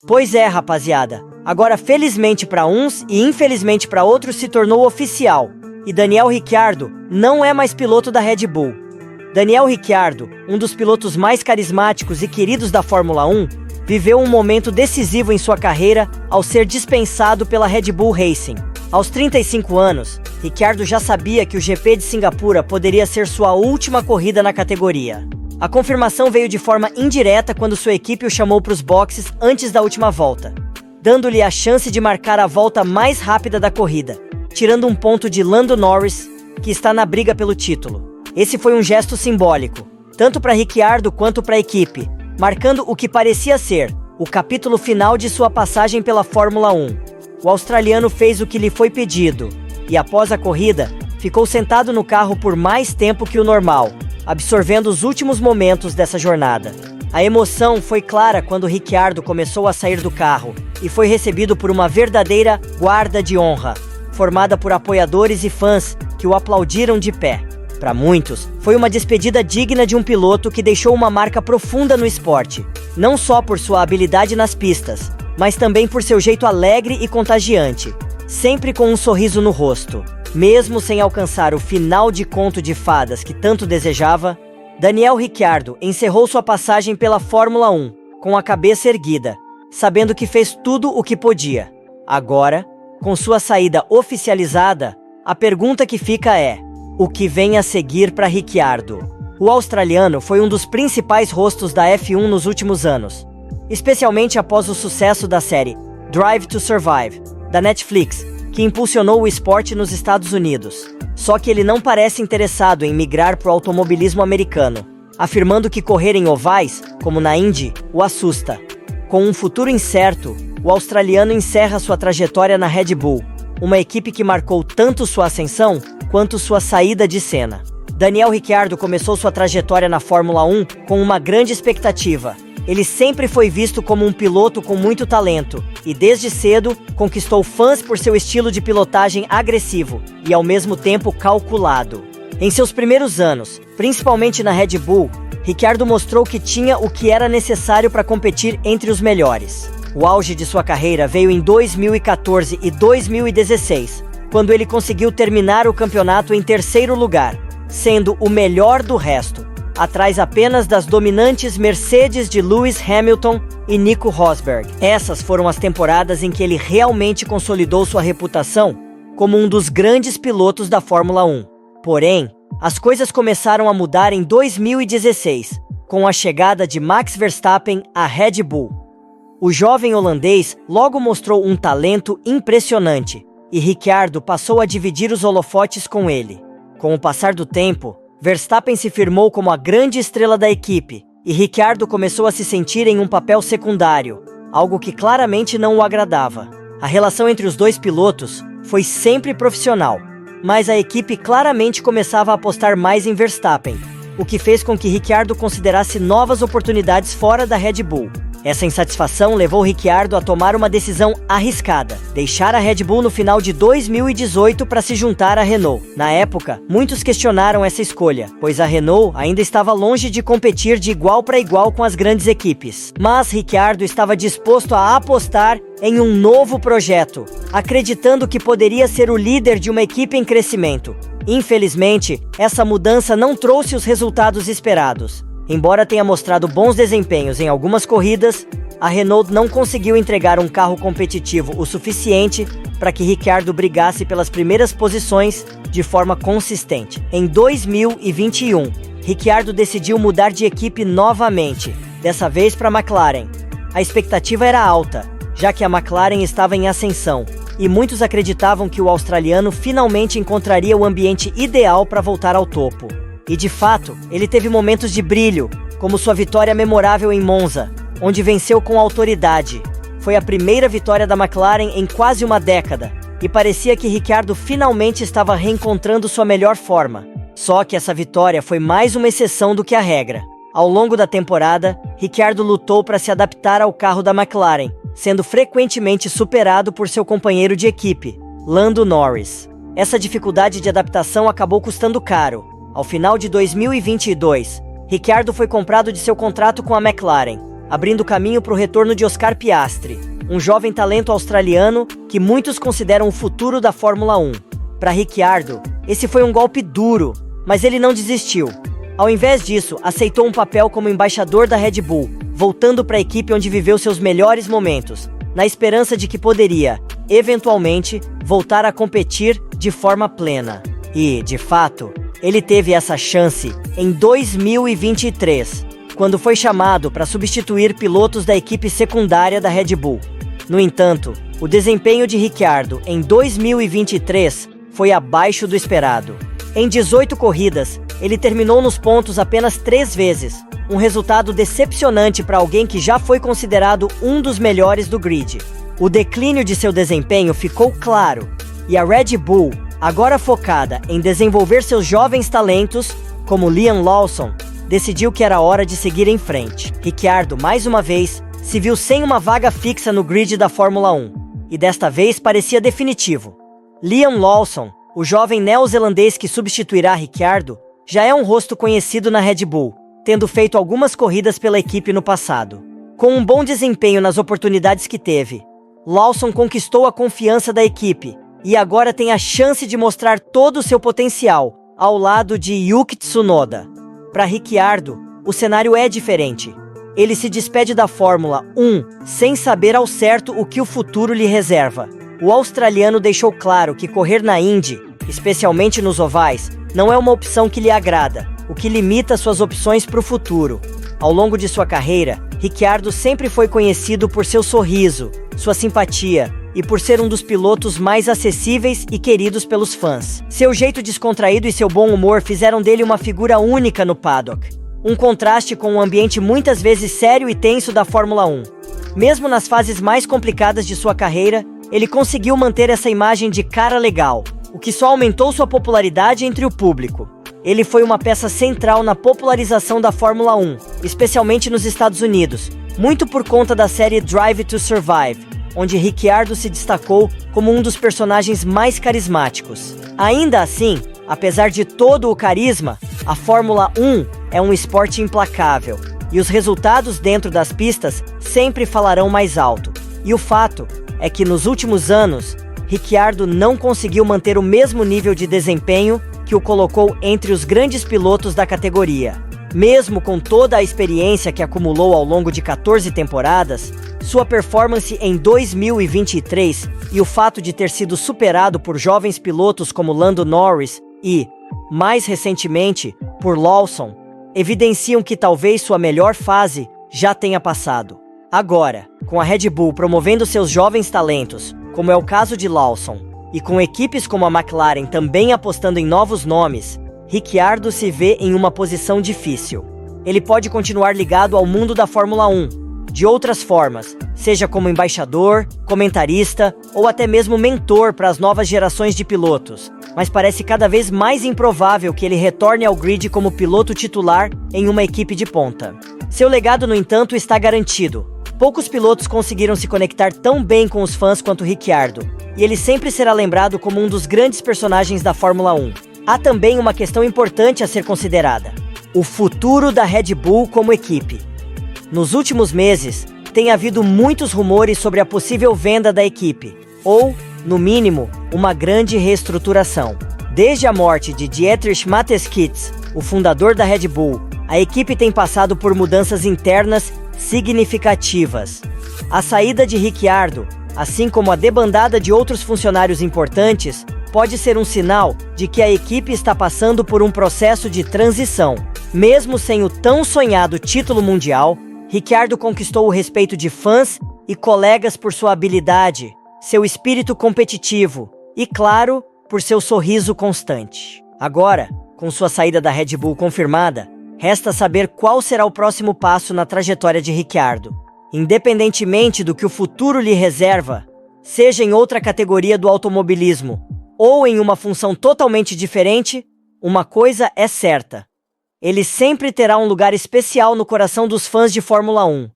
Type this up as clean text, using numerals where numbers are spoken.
Pois é, rapaziada. Agora, felizmente para uns e infelizmente para outros, se tornou oficial. E Daniel Ricciardo não é mais piloto da Red Bull. Daniel Ricciardo, um dos pilotos mais carismáticos e queridos da Fórmula 1, viveu um momento decisivo em sua carreira ao ser dispensado pela Red Bull Racing. Aos 35 anos, Ricciardo já sabia que o GP de Singapura poderia ser sua última corrida na categoria. A confirmação veio de forma indireta quando sua equipe o chamou para os boxes antes da última volta, dando-lhe a chance de marcar a volta mais rápida da corrida, tirando um ponto de Lando Norris, que está na briga pelo título. Esse foi um gesto simbólico, tanto para Ricciardo quanto para a equipe, marcando o que parecia ser o capítulo final de sua passagem pela Fórmula 1. O australiano fez o que lhe foi pedido, e após a corrida, ficou sentado no carro por mais tempo que o normal, absorvendo os últimos momentos dessa jornada. A emoção foi clara quando Ricciardo começou a sair do carro e foi recebido por uma verdadeira guarda de honra, formada por apoiadores e fãs que o aplaudiram de pé. Para muitos, foi uma despedida digna de um piloto que deixou uma marca profunda no esporte, não só por sua habilidade nas pistas, mas também por seu jeito alegre e contagiante, sempre com um sorriso no rosto. Mesmo sem alcançar o final de conto de fadas que tanto desejava, Daniel Ricciardo encerrou sua passagem pela Fórmula 1 com a cabeça erguida, sabendo que fez tudo o que podia. Agora, com sua saída oficializada, a pergunta que fica é: o que vem a seguir para Ricciardo? O australiano foi um dos principais rostos da F1 nos últimos anos, especialmente após o sucesso da série Drive to Survive, da Netflix, que impulsionou o esporte nos Estados Unidos. Só que ele não parece interessado em migrar para o automobilismo americano, afirmando que correr em ovais, como na Indy, o assusta. Com um futuro incerto, o australiano encerra sua trajetória na Red Bull, uma equipe que marcou tanto sua ascensão quanto sua saída de cena. Daniel Ricciardo começou sua trajetória na Fórmula 1 com uma grande expectativa. Ele sempre foi visto como um piloto com muito talento e, desde cedo, conquistou fãs por seu estilo de pilotagem agressivo e, ao mesmo tempo, calculado. Em seus primeiros anos, principalmente na Red Bull, Ricciardo mostrou que tinha o que era necessário para competir entre os melhores. O auge de sua carreira veio em 2014 e 2016, quando ele conseguiu terminar o campeonato em terceiro lugar, sendo o melhor do resto, atrás apenas das dominantes Mercedes de Lewis Hamilton e Nico Rosberg. Essas foram as temporadas em que ele realmente consolidou sua reputação como um dos grandes pilotos da Fórmula 1. Porém, as coisas começaram a mudar em 2016, com a chegada de Max Verstappen à Red Bull. O jovem holandês logo mostrou um talento impressionante, e Ricciardo passou a dividir os holofotes com ele. Com o passar do tempo, Verstappen se firmou como a grande estrela da equipe, e Ricciardo começou a se sentir em um papel secundário, algo que claramente não o agradava. A relação entre os dois pilotos foi sempre profissional, mas a equipe claramente começava a apostar mais em Verstappen, o que fez com que Ricciardo considerasse novas oportunidades fora da Red Bull. Essa insatisfação levou Ricciardo a tomar uma decisão arriscada: deixar a Red Bull no final de 2018 para se juntar à Renault. Na época, muitos questionaram essa escolha, pois a Renault ainda estava longe de competir de igual para igual com as grandes equipes. Mas Ricciardo estava disposto a apostar em um novo projeto, acreditando que poderia ser o líder de uma equipe em crescimento. Infelizmente, essa mudança não trouxe os resultados esperados. Embora tenha mostrado bons desempenhos em algumas corridas, a Renault não conseguiu entregar um carro competitivo o suficiente para que Ricciardo brigasse pelas primeiras posições de forma consistente. Em 2021, Ricciardo decidiu mudar de equipe novamente, dessa vez para a McLaren. A expectativa era alta, já que a McLaren estava em ascensão, e muitos acreditavam que o australiano finalmente encontraria o ambiente ideal para voltar ao topo. E de fato, ele teve momentos de brilho, como sua vitória memorável em Monza, onde venceu com autoridade. Foi a primeira vitória da McLaren em quase uma década, e parecia que Ricciardo finalmente estava reencontrando sua melhor forma. Só que essa vitória foi mais uma exceção do que a regra. Ao longo da temporada, Ricciardo lutou para se adaptar ao carro da McLaren, sendo frequentemente superado por seu companheiro de equipe, Lando Norris. Essa dificuldade de adaptação acabou custando caro. Ao final de 2022, Ricciardo foi comprado de seu contrato com a McLaren, abrindo caminho para o retorno de Oscar Piastri, um jovem talento australiano que muitos consideram o futuro da Fórmula 1. Para Ricciardo, esse foi um golpe duro, mas ele não desistiu. Ao invés disso, aceitou um papel como embaixador da Red Bull, voltando para a equipe onde viveu seus melhores momentos, na esperança de que poderia, eventualmente, voltar a competir de forma plena. E, de fato, ele teve essa chance em 2023, quando foi chamado para substituir pilotos da equipe secundária da Red Bull. No entanto, o desempenho de Ricciardo em 2023 foi abaixo do esperado. Em 18 corridas, ele terminou nos pontos apenas 3 vezes, um resultado decepcionante para alguém que já foi considerado um dos melhores do grid. O declínio de seu desempenho ficou claro, e a Red Bull, agora focada em desenvolver seus jovens talentos, como Liam Lawson, decidiu que era hora de seguir em frente. Ricciardo, mais uma vez, se viu sem uma vaga fixa no grid da Fórmula 1, e desta vez parecia definitivo. Liam Lawson, o jovem neozelandês que substituirá Ricciardo, já é um rosto conhecido na Red Bull, tendo feito algumas corridas pela equipe no passado. Com um bom desempenho nas oportunidades que teve, Lawson conquistou a confiança da equipe e agora tem a chance de mostrar todo o seu potencial ao lado de Yuki Tsunoda. Para Ricciardo, o cenário é diferente. Ele se despede da Fórmula 1 sem saber ao certo o que o futuro lhe reserva. O australiano deixou claro que correr na Indy, especialmente nos ovais, não é uma opção que lhe agrada, o que limita suas opções para o futuro. Ao longo de sua carreira, Ricciardo sempre foi conhecido por seu sorriso, sua simpatia e por ser um dos pilotos mais acessíveis e queridos pelos fãs. Seu jeito descontraído e seu bom humor fizeram dele uma figura única no paddock, um contraste com o ambiente muitas vezes sério e tenso da Fórmula 1. Mesmo nas fases mais complicadas de sua carreira, ele conseguiu manter essa imagem de cara legal, o que só aumentou sua popularidade entre o público. Ele foi uma peça central na popularização da Fórmula 1, especialmente nos Estados Unidos, muito por conta da série Drive to Survive, onde Ricciardo se destacou como um dos personagens mais carismáticos. Ainda assim, apesar de todo o carisma, a Fórmula 1 é um esporte implacável, e os resultados dentro das pistas sempre falarão mais alto. E o fato é que nos últimos anos, Ricciardo não conseguiu manter o mesmo nível de desempenho que o colocou entre os grandes pilotos da categoria. Mesmo com toda a experiência que acumulou ao longo de 14 temporadas, sua performance em 2023 e o fato de ter sido superado por jovens pilotos como Lando Norris e, mais recentemente, por Lawson, evidenciam que talvez sua melhor fase já tenha passado. Agora, com a Red Bull promovendo seus jovens talentos, como é o caso de Lawson, e com equipes como a McLaren também apostando em novos nomes, Ricciardo se vê em uma posição difícil. Ele pode continuar ligado ao mundo da Fórmula 1, de outras formas, seja como embaixador, comentarista ou até mesmo mentor para as novas gerações de pilotos, mas parece cada vez mais improvável que ele retorne ao grid como piloto titular em uma equipe de ponta. Seu legado, no entanto, está garantido. Poucos pilotos conseguiram se conectar tão bem com os fãs quanto Ricciardo, e ele sempre será lembrado como um dos grandes personagens da Fórmula 1. Há também uma questão importante a ser considerada: o futuro da Red Bull como equipe. Nos últimos meses, tem havido muitos rumores sobre a possível venda da equipe, ou, no mínimo, uma grande reestruturação. Desde a morte de Dietrich Mateschitz, o fundador da Red Bull, a equipe tem passado por mudanças internas significativas. A saída de Ricciardo, assim como a debandada de outros funcionários importantes, pode ser um sinal de que a equipe está passando por um processo de transição. Mesmo sem o tão sonhado título mundial, Ricciardo conquistou o respeito de fãs e colegas por sua habilidade, seu espírito competitivo e, claro, por seu sorriso constante. Agora, com sua saída da Red Bull confirmada, resta saber qual será o próximo passo na trajetória de Ricciardo. Independentemente do que o futuro lhe reserva, seja em outra categoria do automobilismo ou em uma função totalmente diferente, uma coisa é certa: ele sempre terá um lugar especial no coração dos fãs de Fórmula 1.